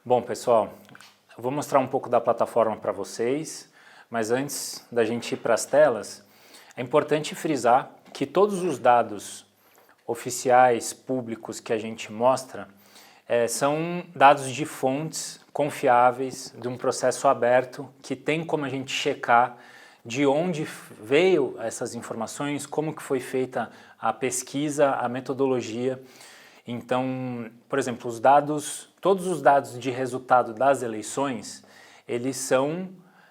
Bom, pessoal, eu vou mostrar um pouco da plataforma para vocês, mas antes da gente ir para as telas, é importante frisar que todos os dados oficiais, públicos que a gente mostra, são dados de fontes confiáveis, de um processo aberto, que tem como a gente checar de onde veio essas informações, como que foi feita a pesquisa, a metodologia. Então, por exemplo, todos os dados de resultado das eleições, eles são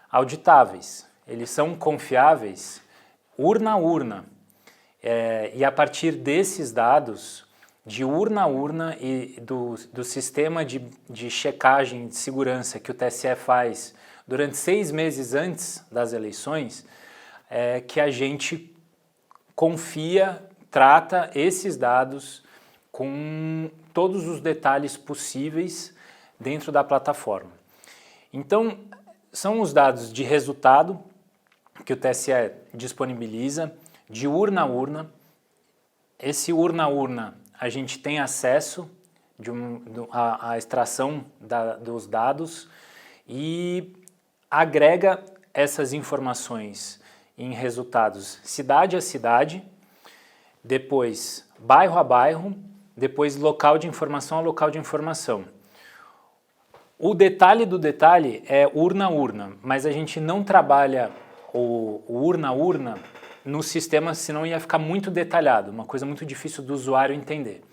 auditáveis, eles são confiáveis urna a urna. E a partir desses dados, de urna a urna e do sistema de checagem de segurança que o TSE faz durante 6 meses antes das eleições, que a gente confia, trata esses dados com todos os detalhes possíveis dentro da plataforma. Então, são os dados de resultado que o TSE disponibiliza, de urna a urna. Esse urna a urna, a gente tem acesso à extração dos dados e agrega essas informações em resultados cidade a cidade, depois bairro a bairro, depois local de informação a local de informação. O detalhe do detalhe é urna a urna, mas a gente não trabalha o urna a urna no sistema, senão ia ficar muito detalhado, uma coisa muito difícil do usuário entender.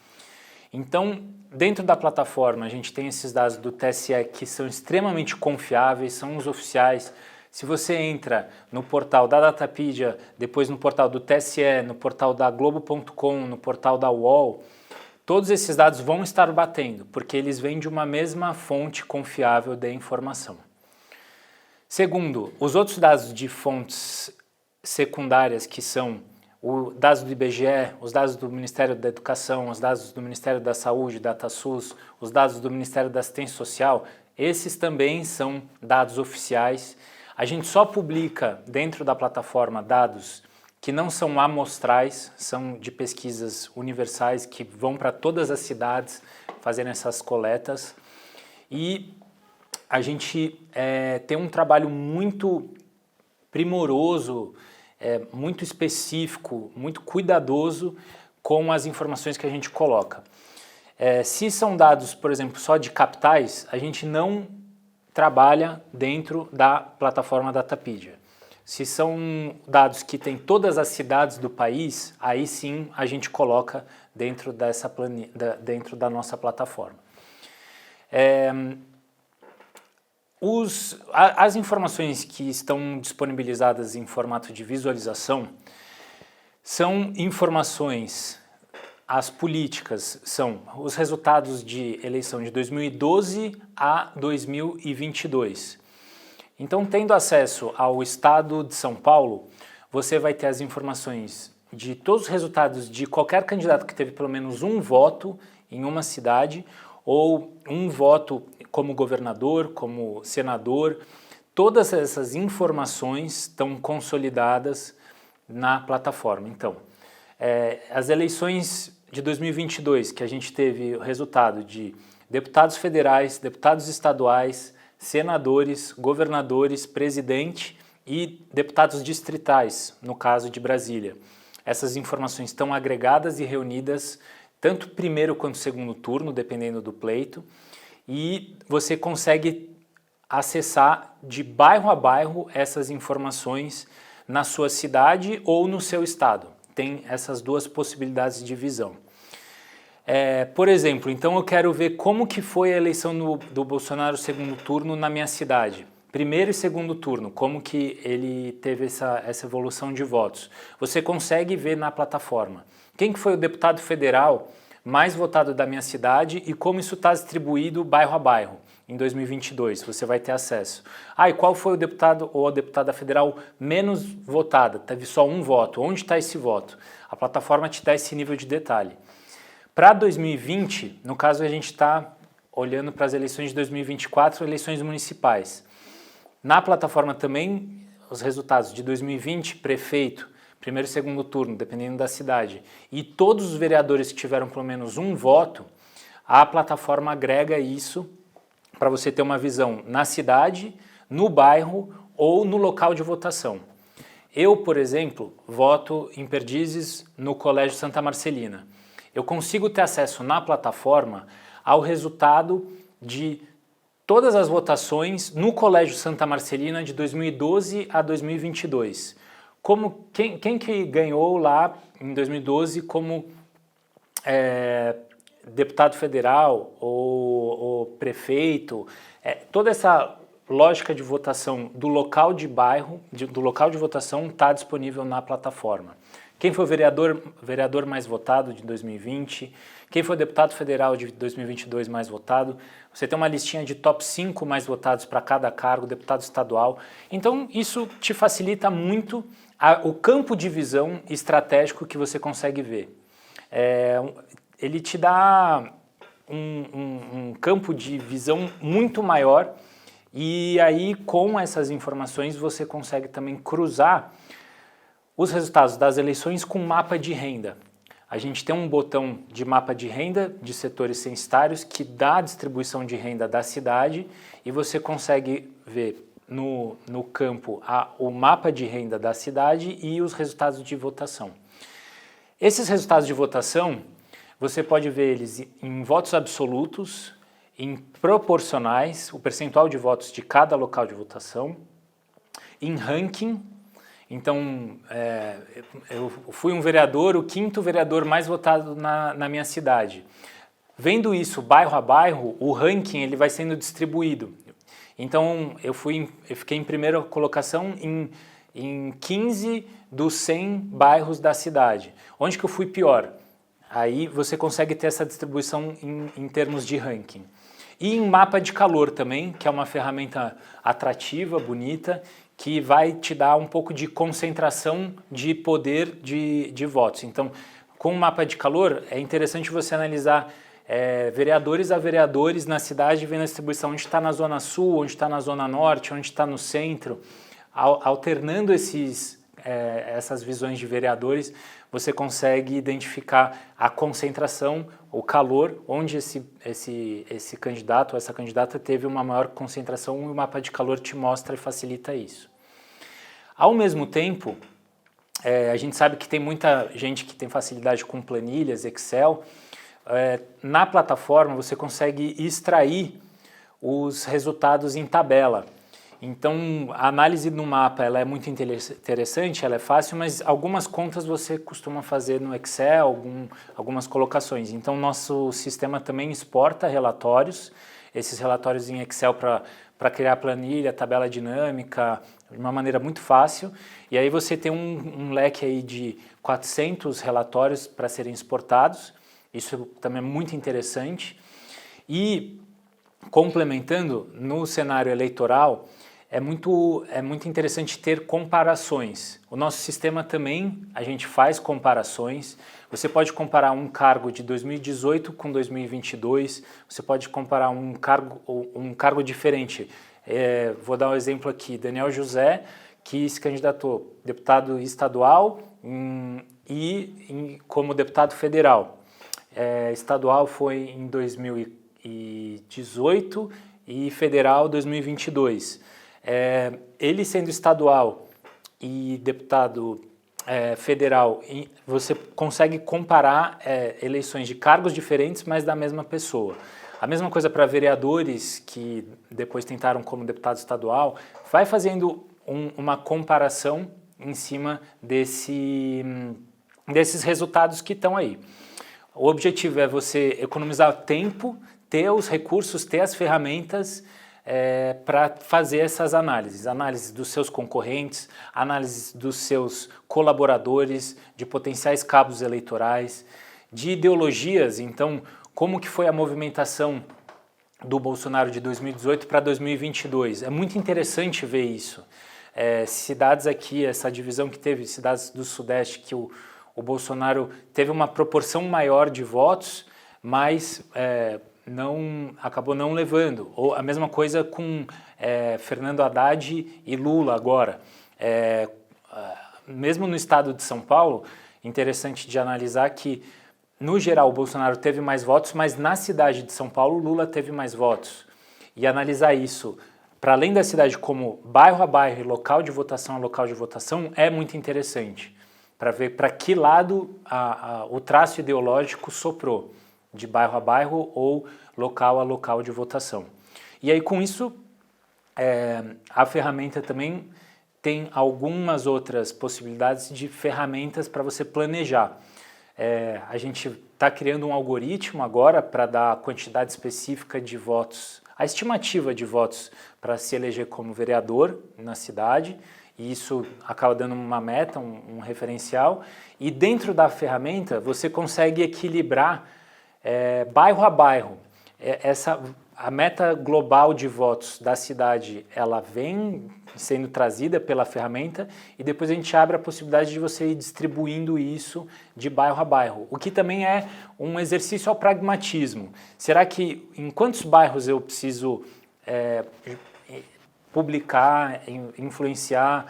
Então, dentro da plataforma, a gente tem esses dados do TSE que são extremamente confiáveis, são os oficiais. Se você entra no portal da Datapedia, depois no portal do TSE, no portal da Globo.com, no portal da UOL, todos esses dados vão estar batendo, porque eles vêm de uma mesma fonte confiável de informação. Segundo, os outros dados de fontes secundárias, que são os dados do IBGE, os dados do Ministério da Educação, os dados do Ministério da Saúde, DataSUS, os dados do Ministério da Assistência Social, esses também são dados oficiais. A gente só publica dentro da plataforma dados que não são amostrais, são de pesquisas universais que vão para todas as cidades fazendo essas coletas. E a gente tem um trabalho muito primoroso, muito específico, muito cuidadoso com as informações que a gente coloca. Se são dados, por exemplo, só de capitais, a gente não trabalha dentro da plataforma Datapedia. Se são dados que tem todas as cidades do país, aí sim a gente coloca dentro dentro da nossa plataforma. As informações que estão disponibilizadas em formato de visualização são informações, as políticas são os resultados de eleição de 2012 a 2022. Então, tendo acesso ao estado de São Paulo, você vai ter as informações de todos os resultados de qualquer candidato que teve pelo menos um voto em uma cidade, ou um voto como governador, como senador. Todas essas informações estão consolidadas na plataforma. Então, as eleições de 2022, que a gente teve o resultado de deputados federais, deputados estaduais, senadores, governadores, presidente e deputados distritais, no caso de Brasília. Essas informações estão agregadas e reunidas tanto primeiro quanto segundo turno, dependendo do pleito, e você consegue acessar de bairro a bairro essas informações na sua cidade ou no seu estado. Tem essas duas possibilidades de visão. Por exemplo, então eu quero ver como que foi a eleição do Bolsonaro segundo turno na minha cidade. Primeiro e segundo turno, como que ele teve essa evolução de votos. Você consegue ver na plataforma quem que foi o deputado federal mais votado da minha cidade e como isso está distribuído bairro a bairro em 2022, você vai ter acesso. E qual foi o deputado ou a deputada federal menos votada, teve só um voto, onde está esse voto? A plataforma te dá esse nível de detalhe. Para 2020, no caso a gente está olhando para as eleições de 2024, eleições municipais. Na plataforma também, os resultados de 2020, prefeito, primeiro e segundo turno, dependendo da cidade, e todos os vereadores que tiveram pelo menos um voto, a plataforma agrega isso para você ter uma visão na cidade, no bairro ou no local de votação. Eu, por exemplo, voto em Perdizes no Colégio Santa Marcelina. Eu consigo ter acesso na plataforma ao resultado de todas as votações no Colégio Santa Marcelina de 2012 a 2022. Quem que ganhou lá em 2012 como deputado federal ou prefeito, toda essa lógica de votação do local de bairro, do local de votação está disponível na plataforma. Quem foi o vereador mais votado de 2020, quem foi o deputado federal de 2022 mais votado, você tem uma listinha de top 5 mais votados para cada cargo, deputado estadual. Então isso te facilita muito o campo de visão estratégico que você consegue ver. Ele te dá um campo de visão muito maior e aí com essas informações você consegue também cruzar os resultados das eleições com mapa de renda. A gente tem um botão de mapa de renda de setores censitários que dá a distribuição de renda da cidade e você consegue ver no campo o mapa de renda da cidade e os resultados de votação. Esses resultados de votação, você pode ver eles em votos absolutos, em proporcionais, o percentual de votos de cada local de votação, em ranking. Então, eu fui um vereador, o 5º vereador mais votado na minha cidade. Vendo isso bairro a bairro, o ranking ele vai sendo distribuído. Então, eu fiquei em primeira colocação em 15 dos 100 bairros da cidade. Onde que eu fui pior? Aí você consegue ter essa distribuição em termos de ranking. E em mapa de calor também, que é uma ferramenta atrativa, bonita, que vai te dar um pouco de concentração de poder de votos. Então, com o mapa de calor, é interessante você analisar vereadores a vereadores na cidade, vendo a distribuição, onde está na zona sul, onde está na zona norte, onde está no centro. Alternando essas visões de vereadores, você consegue identificar a concentração, o calor, onde esse candidato ou essa candidata teve uma maior concentração e o mapa de calor te mostra e facilita isso. Ao mesmo tempo, a gente sabe que tem muita gente que tem facilidade com planilhas, Excel. Na plataforma você consegue extrair os resultados em tabela. Então, a análise no mapa ela é muito interessante, ela é fácil, mas algumas contas você costuma fazer no Excel, algumas colocações. Então, nosso sistema também exporta relatórios, esses relatórios em Excel para criar planilha, tabela dinâmica, de uma maneira muito fácil. E aí você tem um leque aí de 400 relatórios para serem exportados, isso também é muito interessante. E, complementando, no cenário eleitoral, é muito interessante ter comparações. O nosso sistema também, a gente faz comparações. Você pode comparar um cargo de 2018 com 2022, você pode comparar um cargo diferente. Vou dar um exemplo aqui, Daniel José, que se candidatou deputado estadual como deputado federal. Estadual foi em 2018 e federal 2022. Ele sendo estadual e deputado federal, você consegue comparar eleições de cargos diferentes, mas da mesma pessoa. A mesma coisa para vereadores que depois tentaram como deputado estadual, vai fazendo uma comparação em cima desses resultados que estão aí. O objetivo é você economizar tempo, ter os recursos, ter as ferramentas para fazer essas análises. Análise dos seus concorrentes, análise dos seus colaboradores, de potenciais cabos eleitorais, de ideologias. Então, como que foi a movimentação do Bolsonaro de 2018 para 2022? É muito interessante ver isso. Cidades aqui, essa divisão que teve, cidades do Sudeste, que o Bolsonaro teve uma proporção maior de votos, mas acabou não levando. Ou a mesma coisa com Fernando Haddad e Lula agora. Mesmo no estado de São Paulo, interessante de analisar que, no geral, o Bolsonaro teve mais votos, mas na cidade de São Paulo, Lula teve mais votos. e analisar isso para além da cidade como bairro a bairro e local de votação a local de votação é muito interessante, para ver para que lado o traço ideológico soprou, de bairro a bairro ou local a local de votação. E aí com isso, a ferramenta também tem algumas outras possibilidades de ferramentas para você planejar. A gente está criando um algoritmo agora para dar a quantidade específica de votos, a estimativa de votos para se eleger como vereador na cidade, e isso acaba dando uma meta, um referencial, e dentro da ferramenta você consegue equilibrar bairro a bairro. A meta global de votos da cidade, ela vem sendo trazida pela ferramenta e depois a gente abre a possibilidade de você ir distribuindo isso de bairro a bairro, o que também é um exercício ao pragmatismo. Será que em quantos bairros eu preciso publicar, influenciar,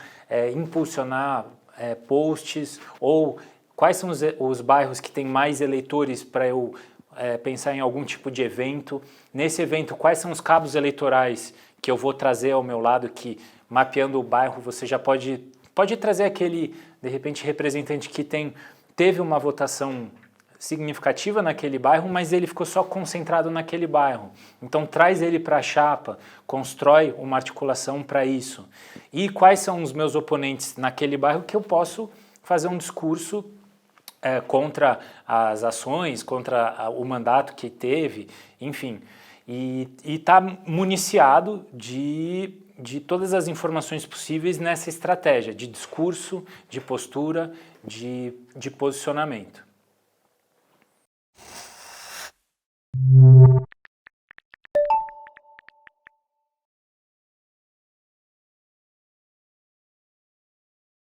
impulsionar posts, ou quais são os bairros que têm mais eleitores para eu pensar em algum tipo de evento? Nesse evento, quais são os cabos eleitorais que eu vou trazer ao meu lado, que mapeando o bairro você já pode trazer aquele, de repente, representante que teve uma votação significativa naquele bairro, mas ele ficou só concentrado naquele bairro. Então traz ele para a chapa, constrói uma articulação para isso. E quais são os meus oponentes naquele bairro que eu posso fazer um discurso contra as ações, contra o mandato que teve, enfim. E está municiado de todas as informações possíveis nessa estratégia de discurso, de postura, de posicionamento.